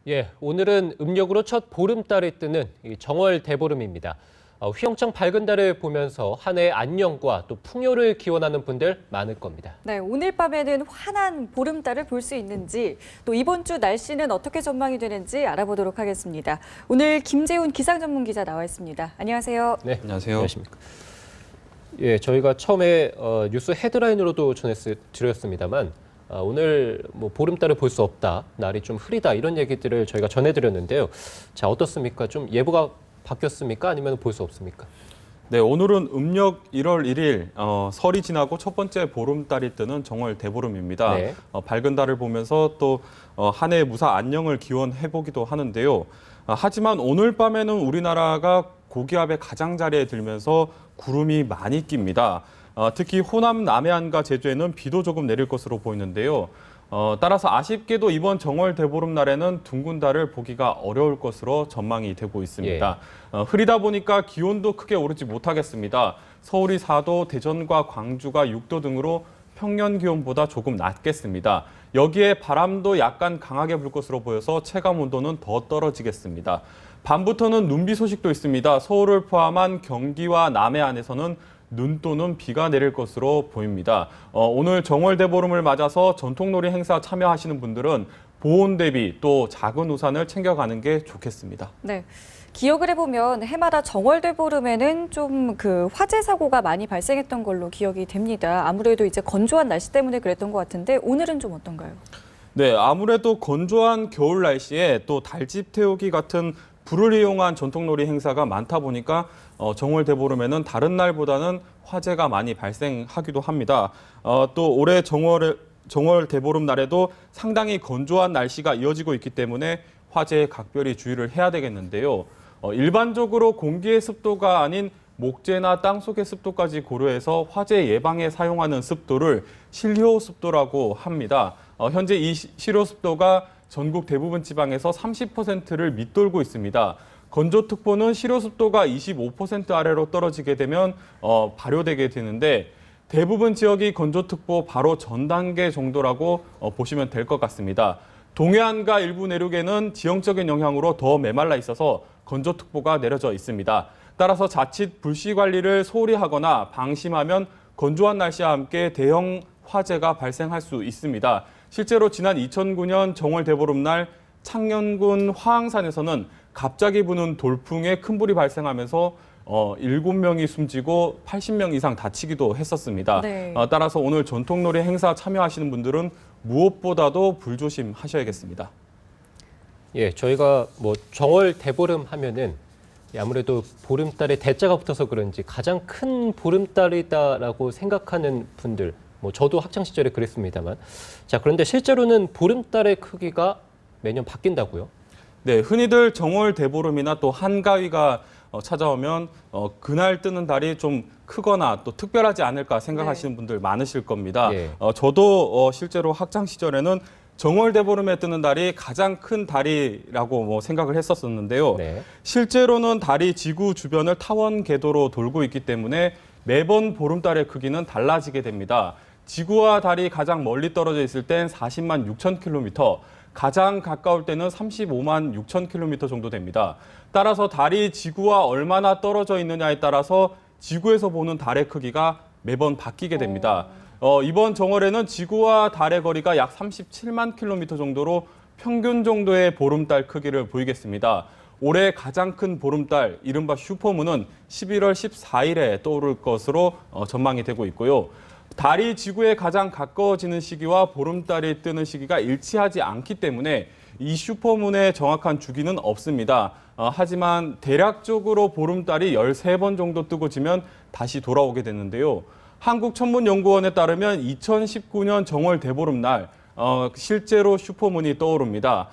예, 오늘은 음력으로 첫 보름달이 뜨는 정월 대보름입니다. 휘영청 밝은 달을 보면서 한 해의 안녕과 또 풍요를 기원하는 분들 많을 겁니다. 네, 오늘 밤에는 환한 보름달을 볼 수 있는지, 또 이번 주 날씨는 어떻게 전망이 되는지 알아보도록 하겠습니다. 오늘 김재훈 기상전문기자 나와 있습니다. 안녕하세요. 네, 안녕하세요. 안녕하십니까. 예, 저희가 처음에 뉴스 헤드라인으로도 전해드렸습니다만 오늘 뭐 보름달을 볼 수 없다, 날이 좀 흐리다 이런 얘기들을 저희가 전해드렸는데요. 자, 어떻습니까? 좀 예보가 바뀌었습니까? 아니면 볼 수 없습니까? 네, 오늘은 음력 1월 1일 설이 지나고 첫 번째 보름달이 뜨는 정월 대보름입니다. 네. 밝은 달을 보면서 또 한 해의 무사 안녕을 기원해보기도 하는데요. 하지만 오늘 밤에는 우리나라가 고기압의 가장자리에 들면서 구름이 많이 낍니다. 특히 호남 남해안과 제주에는 비도 조금 내릴 것으로 보이는데요. 따라서 아쉽게도 이번 정월 대보름 날에는 둥근 달을 보기가 어려울 것으로 전망이 되고 있습니다. 흐리다 보니까 기온도 크게 오르지 못하겠습니다. 서울이 4도, 대전과 광주가 6도 등으로 평년 기온보다 조금 낮겠습니다. 여기에 바람도 약간 강하게 불 것으로 보여서 체감 온도는 더 떨어지겠습니다. 밤부터는 눈비 소식도 있습니다. 서울을 포함한 경기와 남해안에서는 눈 또는 비가 내릴 것으로 보입니다. 오늘 정월 대보름을 맞아서 전통놀이 행사 참여하시는 분들은 보온 대비 또 작은 우산을 챙겨가는 게 좋겠습니다. 네. 기억을 해보면 해마다 정월 대보름에는 좀 화재 사고가 많이 발생했던 걸로 기억이 됩니다. 아무래도 이제 건조한 날씨 때문에 그랬던 것 같은데 오늘은 좀 어떤가요? 네, 아무래도 건조한 겨울 날씨에 또 달집 태우기 같은 불을 이용한 전통놀이 행사가 많다 보니까 정월 대보름에는 다른 날보다는 화재가 많이 발생하기도 합니다. 또 올해 정월 대보름 날에도 상당히 건조한 날씨가 이어지고 있기 때문에 화재에 각별히 주의를 해야 되겠는데요. 일반적으로 공기의 습도가 아닌 목재나 땅속의 습도까지 고려해서 화재 예방에 사용하는 습도를 실효 습도라고 합니다. 현재 이 실효 습도가 전국 대부분 지방에서 30%를 밑돌고 있습니다. 건조특보는 실효 습도가 25% 아래로 떨어지게 되면 발효되게 되는데 대부분 지역이 건조특보 바로 전 단계 정도라고 보시면 될 것 같습니다. 동해안과 일부 내륙에는 지형적인 영향으로 더 메말라 있어서 건조특보가 내려져 있습니다. 따라서 자칫 불씨 관리를 소홀히 하거나 방심하면 건조한 날씨와 함께 대형 화재가 발생할 수 있습니다. 실제로 지난 2009년 정월 대보름 날 창녕군 화항산에서는 갑자기 부는 돌풍에 큰 불이 발생하면서 7명이 숨지고 80명 이상 다치기도 했었습니다. 네. 따라서 오늘 전통놀이 행사 참여하시는 분들은 무엇보다도 불조심하셔야겠습니다. 예, 저희가 뭐 정월 대보름 하면은 아무래도 보름달에 대자가 붙어서 그런지 가장 큰 보름달이다라고 생각하는 분들, 뭐 저도 학창 시절에 그랬습니다만, 자, 그런데 실제로는 보름달의 크기가 매년 바뀐다고요? 네, 흔히들 정월 대보름이나 또 한가위가 찾아오면 그날 뜨는 달이 좀 크거나 또 특별하지 않을까 생각하시는 분들 많으실 겁니다. 예. 저도 실제로 학창 시절에는 정월 대보름에 뜨는 달이 가장 큰 달이라고 생각을 했었는데요. 네. 실제로는 달이 지구 주변을 타원 궤도로 돌고 있기 때문에 매번 보름달의 크기는 달라지게 됩니다. 지구와 달이 가장 멀리 떨어져 있을 땐 40만 6천 킬로미터, 가장 가까울 때는 35만 6천 킬로미터 정도 됩니다. 따라서 달이 지구와 얼마나 떨어져 있느냐에 따라서 지구에서 보는 달의 크기가 매번 바뀌게 됩니다. 이번 정월에는 지구와 달의 거리가 약 37만 킬로미터 정도로 평균 정도의 보름달 크기를 보이겠습니다. 올해 가장 큰 보름달, 이른바 슈퍼문은 11월 14일에 떠오를 것으로 전망이 되고 있고요. 달이 지구에 가장 가까워지는 시기와 보름달이 뜨는 시기가 일치하지 않기 때문에 이 슈퍼문의 정확한 주기는 없습니다. 하지만 대략적으로 보름달이 13번 정도 뜨고 지면 다시 돌아오게 되는데요. 한국천문연구원에 따르면 2019년 정월 대보름 날 실제로 슈퍼문이 떠오릅니다.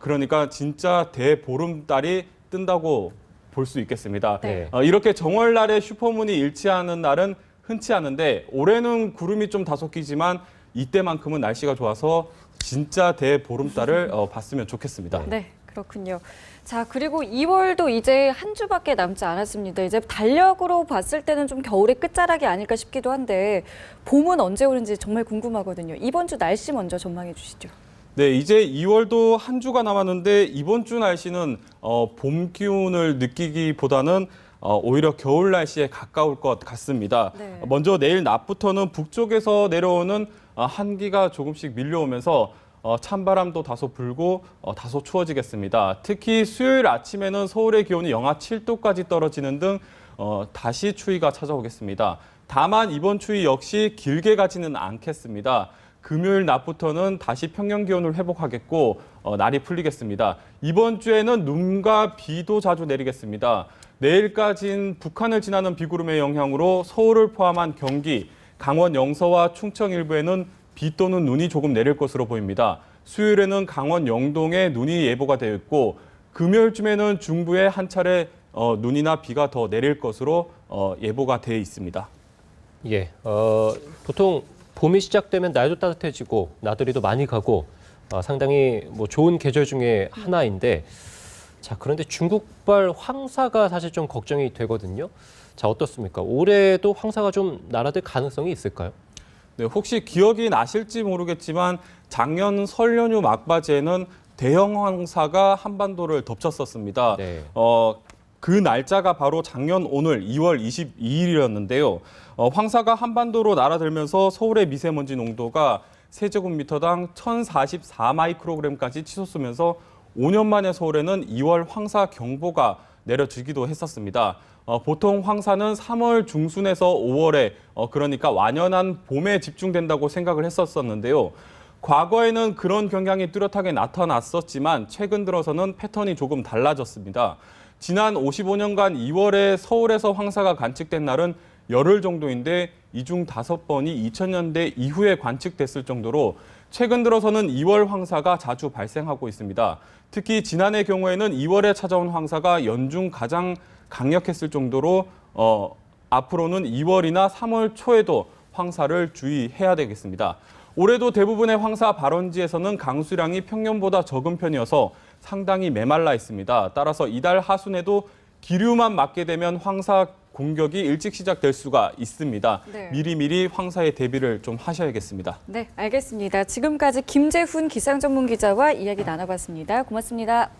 그러니까 진짜 대보름달이 뜬다고 볼 수 있겠습니다. 네. 이렇게 정월날에 슈퍼문이 일치하는 날은 흔치 않은데 올해는 구름이 좀 다소 끼지만 이때만큼은 날씨가 좋아서 진짜 대보름달을 봤으면 좋겠습니다. 네, 그렇군요. 자, 그리고 2월도 이제 한 주밖에 남지 않았습니다. 이제 달력으로 봤을 때는 좀 겨울의 끝자락이 아닐까 싶기도 한데 봄은 언제 오는지 정말 궁금하거든요. 이번 주 날씨 먼저 전망해 주시죠. 네, 이제 2월도 한 주가 남았는데 이번 주 날씨는 봄 기온을 느끼기보다는 오히려 겨울 날씨에 가까울 것 같습니다. 네. 먼저 내일 낮부터는 북쪽에서 내려오는 한기가 조금씩 밀려오면서 찬바람도 다소 불고 다소 추워지겠습니다. 특히 수요일 아침에는 서울의 기온이 영하 7도까지 떨어지는 등 다시 추위가 찾아오겠습니다. 다만 이번 추위 역시 길게 가지는 않겠습니다. 금요일 낮부터는 다시 평년 기온을 회복하겠고 날이 풀리겠습니다. 이번 주에는 눈과 비도 자주 내리겠습니다. 내일까지는 북한을 지나는 비구름의 영향으로 서울을 포함한 경기, 강원 영서와 충청 일부에는 비 또는 눈이 조금 내릴 것으로 보입니다. 수요일에는 강원 영동에 눈이 예보가 되어 있고 금요일쯤에는 중부에 한 차례 눈이나 비가 더 내릴 것으로 예보가 되어 있습니다. 예, 보통 봄이 시작되면 날도 따뜻해지고 나들이도 많이 가고 상당히 뭐 좋은 계절 중에 하나인데 자, 그런데 중국발 황사가 사실 좀 걱정이 되거든요. 자, 어떻습니까? 올해도 황사가 좀 날아들 가능성이 있을까요? 네, 혹시 기억이 나실지 모르겠지만 작년 설 연휴 막바지에는 대형 황사가 한반도를 덮쳤었습니다. 네. 그 날짜가 바로 작년 오늘 2월 22일이었는데요. 황사가 한반도로 날아들면서 서울의 미세먼지 농도가 세제곱미터당 1044 마이크로그램까지 치솟으면서 5년 만에 서울에는 2월 황사 경보가 내려지기도 했었습니다. 보통 황사는 3월 중순에서 5월에 그러니까 완연한 봄에 집중된다고 생각을 했었는데요. 과거에는 그런 경향이 뚜렷하게 나타났었지만 최근 들어서는 패턴이 조금 달라졌습니다. 지난 55년간 2월에 서울에서 황사가 관측된 날은 열흘 정도인데 이 중 5번이 2000년대 이후에 관측됐을 정도로 최근 들어서는 2월 황사가 자주 발생하고 있습니다. 특히 지난해 경우에는 2월에 찾아온 황사가 연중 가장 강력했을 정도로 앞으로는 2월이나 3월 초에도 황사를 주의해야 되겠습니다. 올해도 대부분의 황사 발원지에서는 강수량이 평년보다 적은 편이어서 상당히 메말라 있습니다. 따라서 이달 하순에도 기류만 맞게 되면 황사 공격이 일찍 시작될 수가 있습니다. 네. 미리미리 황사에 대비를 좀 하셔야겠습니다. 네, 알겠습니다. 지금까지 김재훈 기상전문기자와 이야기 나눠봤습니다. 고맙습니다.